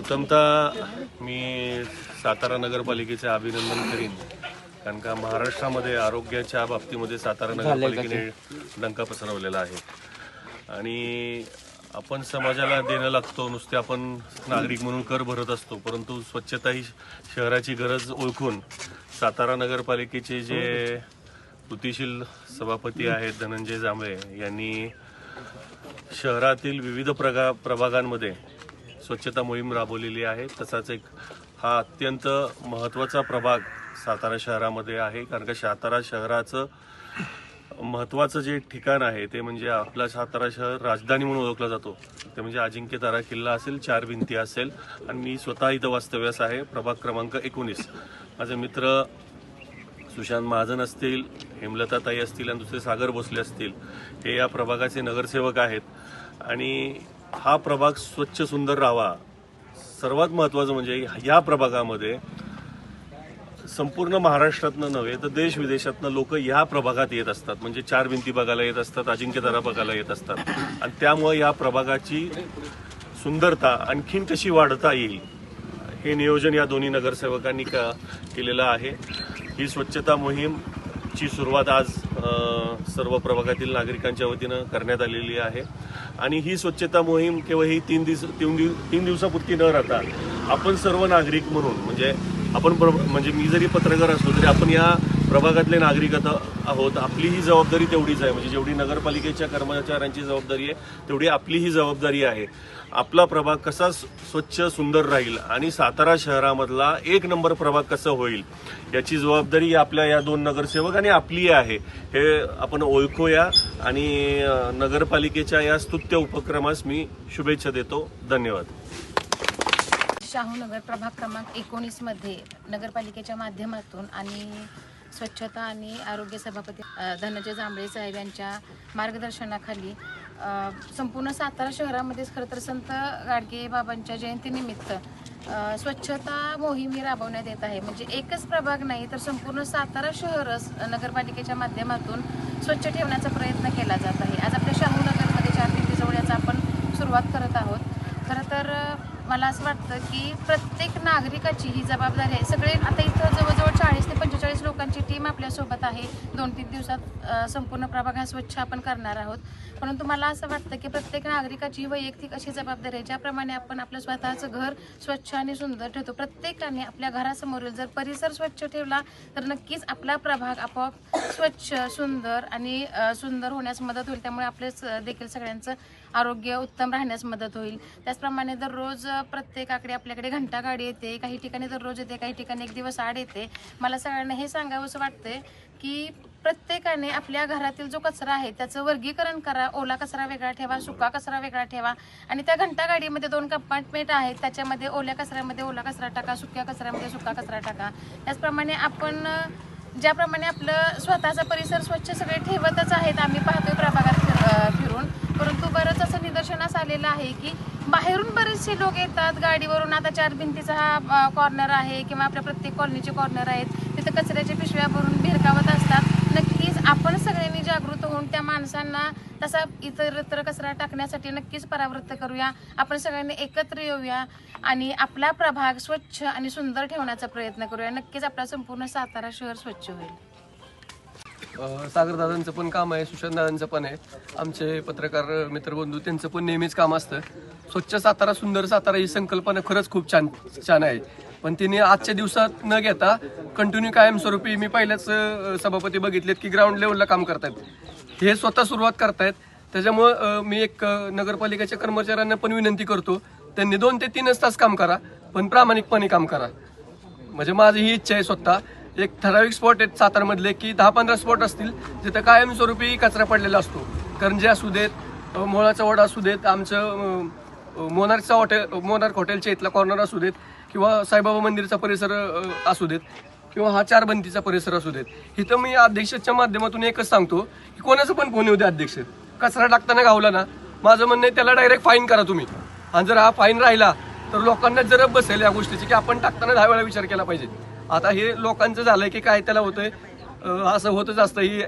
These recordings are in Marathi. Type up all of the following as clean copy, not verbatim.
प्रथमतः मी सातारा नगरपालिकेचे अभिनंदन करीन, कारण का महाराष्ट्रामध्ये आरोग्याच्या बाबतीमध्ये सातारा नगरपालिकेने डंका पसरवलेला आहे आणि आपण समाजाला देणं लागतो. नुसते आपण नागरिक म्हणून कर भरत असतो, परंतु स्वच्छता ही शहराची गरज ओळखून सातारा नगरपालिकेचे जे कृतिशील सभापती आहेत धनंजय जांभळे यांनी शहरातील विविध प्रभागांमध्ये स्वच्छता मोहीम राबवलेली आहे. तसाच एक हा अत्यंत महत्त्वाचा प्रभाग सातारा शहरामध्ये आहे, कारण का सातारा शहराचं महत्त्वाचं जे ठिकाण आहे ते म्हणजे आपला सातारा शहर राजधानी म्हणून ओळखला जातो. ते म्हणजे अजिंक्यतारा किल्ला असेल, 4 भिंती असेल आणि मी स्वतः इथं वास्तव्यास आहे. प्रभाग क्रमांक 19. माझे मित्र सुशांत महाजन असतील, हेमलताताई असतील आणि दुसरे सागर भोसले असतील, हे या प्रभागाचे नगरसेवक आहेत आणि हा प्रभाग स्वच्छ सुंदर राहावा. सर्वात महत्त्वाचं म्हणजे या प्रभागामध्ये संपूर्ण महाराष्ट्रातनं नव्हे तर देश विदेशातनं लोक या प्रभागात येत असतात, म्हणजे 4 भिंती बघायला येत असतात, अजिंक्यतारा बघायला येत असतात आणि त्यामुळे या प्रभागाची सुंदरता आणखीन कशी वाढता येईल हे नियोजन या दोन्ही नगरसेवकांनी केलेलं आहे. ही स्वच्छता मोहीमची सुरुवात आज सर्व प्रभागातील नागरिकांच्या वतीनं करण्यात आलेली आहे आणि ही स्वच्छता मोहीम केवळ ही 3 दिवसापुरती न राहता आपण सर्व नागरिक म्हणून म्हणजे मी जरी पत्रकार असलो तरी आपण या प्रभागातले नागरिक आहोत. आपली ही जबाबदारी तेवढीच आहे, म्हणजे जेवढी नगरपालिकेच्या कर्मचाऱ्यांची जबाबदारी आहे तेवढी आपली ही जबाबदारी आहे. आपला प्रभाग कसा स्वच्छ सुंदर राहील आणि सातारा शहरामधला 1 नंबर प्रभाग कसा होईल याची जबाबदारी आपल्या या 2 नगरसेवक आणि आपली आहे हे आपण ओळखूया आणि नगरपालिकेच्या या स्तुत्य उपक्रमास मी शुभेच्छा देतो. धन्यवाद. शाहूनगर प्रभाग क्रमांक 19 मध्ये नगरपालिकेच्या माध्यमातून आणि स्वच्छता आणि आरोग्य सभापती धनंजय जांभळे साहेब यांच्या मार्गदर्शनाखाली संपूर्ण सातारा शहरामध्येच खरं तर संत गाडगे बाबांच्या जयंतीनिमित्त स्वच्छता मोहीम ही राबवण्यात येत आहे. म्हणजे एकच प्रभाग नाही तर संपूर्ण सातारा शहरच नगरपालिकेच्या माध्यमातून स्वच्छ ठेवण्याचा प्रयत्न केला जात आहे. आज आपल्या शाहूनगरमध्ये 4 भिंतीजवळ याचा आपण सुरुवात करत आहोत. खरं तर मला असं वाटतं की प्रत्येक नागरिकाची ही जबाबदारी आहे. सगळे आता इथं जवळजवळ 40 ते 45 लोकांची टीम आपल्यासोबत आहे. 2-3 दिवसात संपूर्ण प्रभाग हा स्वच्छ आपण करणार आहोत. परंतु मला असं वाटतं की प्रत्येक नागरिकाची वैयक्तिक अशी जबाबदारी आहे. ज्याप्रमाणे आपण आपलं स्वतःचं घर स्वच्छ आणि सुंदर ठेवतो, प्रत्येकाने आपल्या घरासमोरील जर परिसर स्वच्छ ठेवला तर नक्कीच आपला प्रभाग आपोआप स्वच्छ सुंदर आणि सुंदर होण्यास मदत होईल. त्यामुळे आपलेच देखील सगळ्यांचं आरोग्य उत्तम राहण्यास मदत होईल. त्याचप्रमाणे दररोज प्रत्येकाकडे आपल्याकडे घंटा गाडी येते, काही ठिकाणी दररोज येते, काही ठिकाणी 1 दिवस आड येते. मला सगळ्यांना हे सांगावं असं वाटतंय की प्रत्येकाने आपल्या घरातील जो कचरा आहे त्याचं वर्गीकरण करा. ओला कचरा वेगळा ठेवा, सुका कचरा वेगळा ठेवा आणि त्या घंटा गाडीमध्ये 2 कंपार्टमेंट आहेत, त्याच्यामध्ये ओल्या कचऱ्यामध्ये ओला कचरा टाका, सुक्या कचऱ्यामध्ये सुका कचरा टाका. त्याचप्रमाणे आपण ज्याप्रमाणे आपलं स्वतःचा परिसर स्वच्छ सगळे ठेवतच आहेत, आम्ही पाहतोय प्रभागात फिरून. परंतु बरंच असं निदर्शनास आलेलं आहे की बाहेरून बरेचसे लोक येतात गाडीवरून. आता 4 भिंतीचा हा कॉर्नर आहे किंवा आपल्या प्रत्येक कॉलनीचे कॉर्नर आहेत, तिथं कचऱ्याच्या पिशव्या भरून भिरकावत असतात. नक्कीच आपण सगळ्यांनी जागृत होऊन त्या माणसांना तसा इतरत्र कचरा टाकण्यासाठी नक्कीच परावृत्त करूया. आपण सगळ्यांनी एकत्र येऊया आणि आपला प्रभाग स्वच्छ आणि सुंदर ठेवण्याचा प्रयत्न करूया. नक्कीच आपला संपूर्ण सातारा शहर स्वच्छ होईल. सागरदादांचं पण काम आहे, सुशांतदादांचं पण आहे, आमचे पत्रकार मित्रबंधू त्यांचं पण नेहमीच काम असतं. स्वच्छ सातारा सुंदर सातारा ही संकल्पना खरंच खूप छान आहे. पण तिने आजच्या दिवसात न घेता कंटिन्यू कायमस्वरूपी मी पहिल्याच सभापती बघितलेत की ग्राउंड लेवलला काम करतायत, हे स्वतः सुरुवात करतायत. त्याच्यामुळं मी एक नगरपालिकेच्या कर्मचाऱ्यांना पण विनंती करतो, त्यांनी 2 ते 3 तास काम करा पण प्रामाणिकपणे काम करा. म्हणजे माझी ही इच्छा आहे. स्वतः एक ठराविक स्पॉट आहेत सातारमधले की 10-15 स्पॉट असतील जिथं कायमस्वरूपी कचरा पडलेला असतो. करंजे असू देत, मोळाचा वडा असू देत, आमचं मोनार्क हॉटेलच्या इथला कॉर्नर असू देत किंवा साईबाबा मंदिरचा परिसर असू देत किंवा हा 4 भिंतीचा परिसर असू देत. इथं मी अध्यक्षाच्या माध्यमातून एकच सांगतो की कोणाचं पण फोन येऊ दे, अध्यक्ष कचरा टाकताना गावला ना, माझं म्हणणं आहे त्याला डायरेक्ट फाईन करा तुम्ही. आणि जर हा फाईन राहिला तर लोकांना जरब बसेल या गोष्टीची की आपण टाकताना 10 वेळा विचार केला पाहिजे. आता हे लोकांचं झालंय की काय त्याला होतंय असं होतच असतं. ही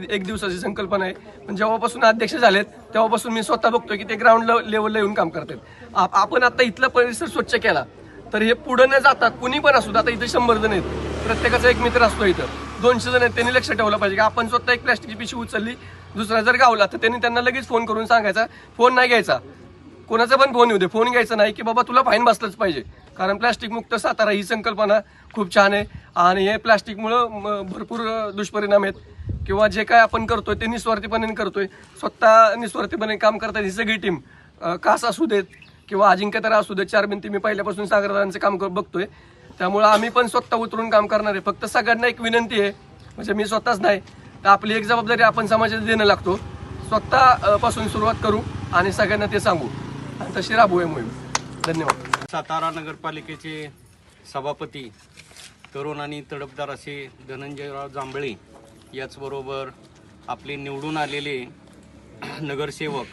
एक दिवसाची संकल्पना आहे. पण जेव्हापासून अध्यक्ष झालेत तेव्हापासून मी स्वतः बघतोय की ते ग्राउंड लेवलला येऊन काम करतात. आपण आता इथला परिसर स्वच्छ केला तर हे पुढे न जाता कुणी पण असू, आता इथे 100 जण आहेत, प्रत्येकाचा एक मित्र असतो, इथं 200 जण आहेत, त्यांनी लक्ष ठेवलं पाहिजे की आपण स्वतः एक प्लॅस्टिकची पिशवी उचलली, दुसरा जर गावला तर त्यांना लगेच फोन करून सांगायचा. फोन नाही घ्यायचा, कोणाचा पण फोन येऊ दे, फोन घ्यायचा नाही की बाबा तुला फाईन बसलंच पाहिजे. कारण प्लॅस्टिक मुक्त सातारा ही संकल्पना खूप छान आहे आणि हे प्लॅस्टिकमुळं भरपूर दुष्परिणाम आहेत किंवा जे काय आपण करतोय ते निस्वार्थीपणे करतोय. स्वतः निस्वार्थीपणे काम करतात ही सगळी टीम, कास असू देत किंवा अजिंक्य तर असू देत, 4 भिंती मी पहिल्यापासून सागरदारांचं काम बघतोय. त्यामुळं आम्ही पण स्वतः उतरून काम करणार आहे. फक्त सगळ्यांना एक विनंती आहे, म्हणजे मी स्वतःच नाही तर आपली एक जबाबदारी आपण समाजाला देणं लागतो. स्वतः पासून सुरुवात करू आणि सगळ्यांना ते सांगू आणि तशी राबवूया मोहीम. धन्यवाद. सातारा नगरपालिकेचे सभापती तरुण आणि तडफदार असे धनंजयराव जांभळे, याचबरोबर आपले निवडून आलेले नगरसेवक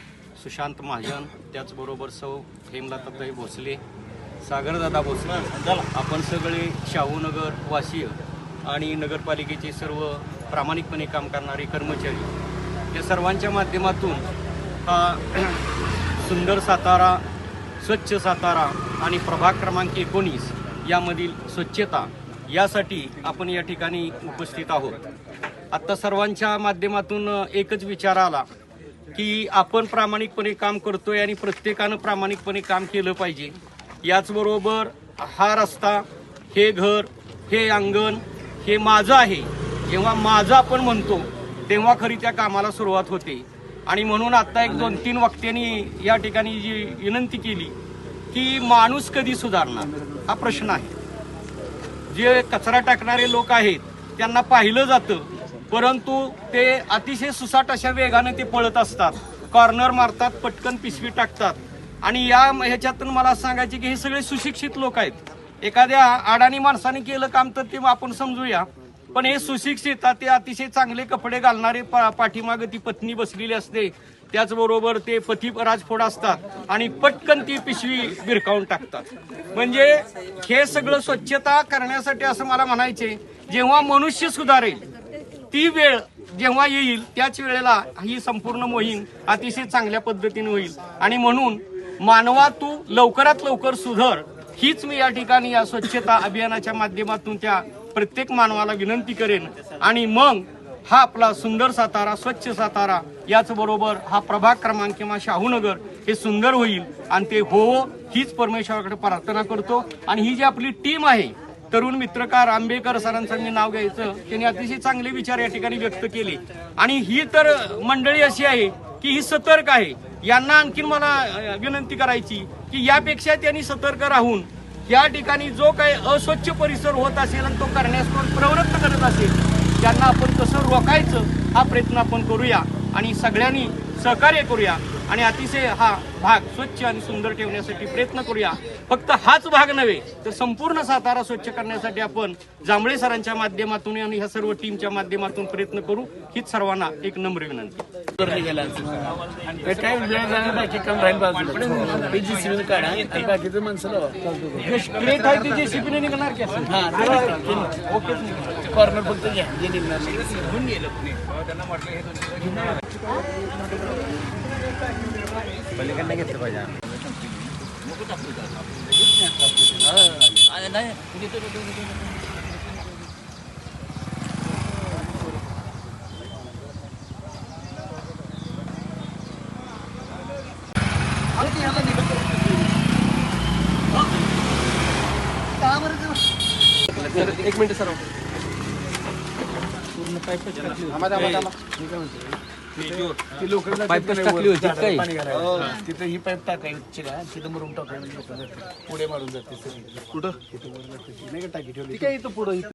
सुशांत महाजन, त्याचबरोबर सौ हेमलताताई भोसले, सागरदादा भोसले, आपण सगळे शाहूनगर वासीय आणि नगरपालिकेचे सर्व प्रामाणिकपणे काम करणारे कर्मचारी, या सर्वांच्या माध्यमातून हा सुंदर सातारा, स्वच्छ सातारा आणि प्रभाग क्रमांक 19 यामधील स्वच्छता यासाठी आपण या ठिकाणी उपस्थित आहोत. आत्ता सर्वांच्या माध्यमातून एकच विचार आला की आपण प्रामाणिकपणे काम करतोय आणि प्रत्येकानं प्रामाणिकपणे काम केलं पाहिजे. याचबरोबर हा रस्ता, हे घर, हे अंगण हे माझं आहे. जेव्हा माझं आपण म्हणतो तेव्हा खरी त्या कामाला सुरुवात होते. आणि म्हणून आता एक 2-3 वक्त्यांनी या ठिकाणी जी विनंती केली की माणूस कधी सुधारणार हा प्रश्न आहे. जे कचरा टाकणारे लोक आहेत त्यांना पाहिलं जातं, परंतु ते अतिशय सुसाट अशा वेगाने ते पळत असतात, कॉर्नर मारतात, पटकन पिशवी टाकतात. आणि ह्याच्यातून मला सांगायचे की हे सगळे सुशिक्षित लोक आहेत. एखाद्या अडाणी माणसाने केलं काम तर ते आपण समजूया, पण हे सुशिक्षित, ते अतिशय चांगले कपडे घालणारे, पाठीमागे ती पत्नी बसलेली असते, त्याचबरोबर ते पती राजफोड असतात आणि पटकन ती पिशवी भिरकावून टाकतात. म्हणजे हे सगळं स्वच्छता करण्यासाठी असं मला म्हणायचे, जेव्हा मनुष्य सुधारेल ती वेळ जेव्हा येईल त्याच वेळेला ही संपूर्ण मोहीम अतिशय चांगल्या पद्धतीने होईल. आणि म्हणून मानवा तू लवकरात लवकर सुधर हीच मी या ठिकाणी या स्वच्छता अभियानाच्या माध्यमातून त्या प्रत्येक मानवाला विनंती करेन. आणि मग हा आपला सुंदर सातारा, स्वच्छ सातारा, याचबरोबर हा प्रभाग क्रमांक किंवा शाहूनगर हे सुंदर होईल. आणि ते हो हीच परमेश्वराकडे प्रार्थना करतो. आणि ही जी आपली टीम आहे, तरुण मित्रकार आंबेकर सरांचं मी नाव घ्यायचं, त्यांनी अतिशय चांगले विचार या ठिकाणी व्यक्त केले. आणि ही तर मंडळी अशी आहे की ही सतर्क आहे. यांना आणखीन मला विनंती करायची की यापेक्षा त्यांनी सतर्क राहून या ठिकाणी जो काही अस्वच्छ परिसर होत असेल आणि तो करण्यास प्रवृत्त करत असेल त्यांना आपण कसं रोखायचं हा प्रयत्न आपण करूया आणि सगळ्यांनी सहकार्य करूया आणि अतिशय हा भाग स्वच्छ आणि सुंदर ठेवण्यासाठी प्रयत्न करूया. फक्त हाच भाग नव्हे तर संपूर्ण सातारा स्वच्छ करण्यासाठी आपण जांभळे सरांच्या माध्यमातून आणि ह्या सर्व टीमच्या माध्यमातून प्रयत्न करू हीच सर्वांना एक नम्र विनंती. बाकीचं माणसाला निघणार की कॉर्नर फक्त घ्या जे निघणार पलीकडनं घेतलं पाहिजे. एक मिनिट सर, पाईप टाकली होती काही तिथं ही पाईप टाकायची का तिथं मरून टाकायला पुढे मारून जाते. कुठं नाही का टाकी ठेवली काय इथं पुढं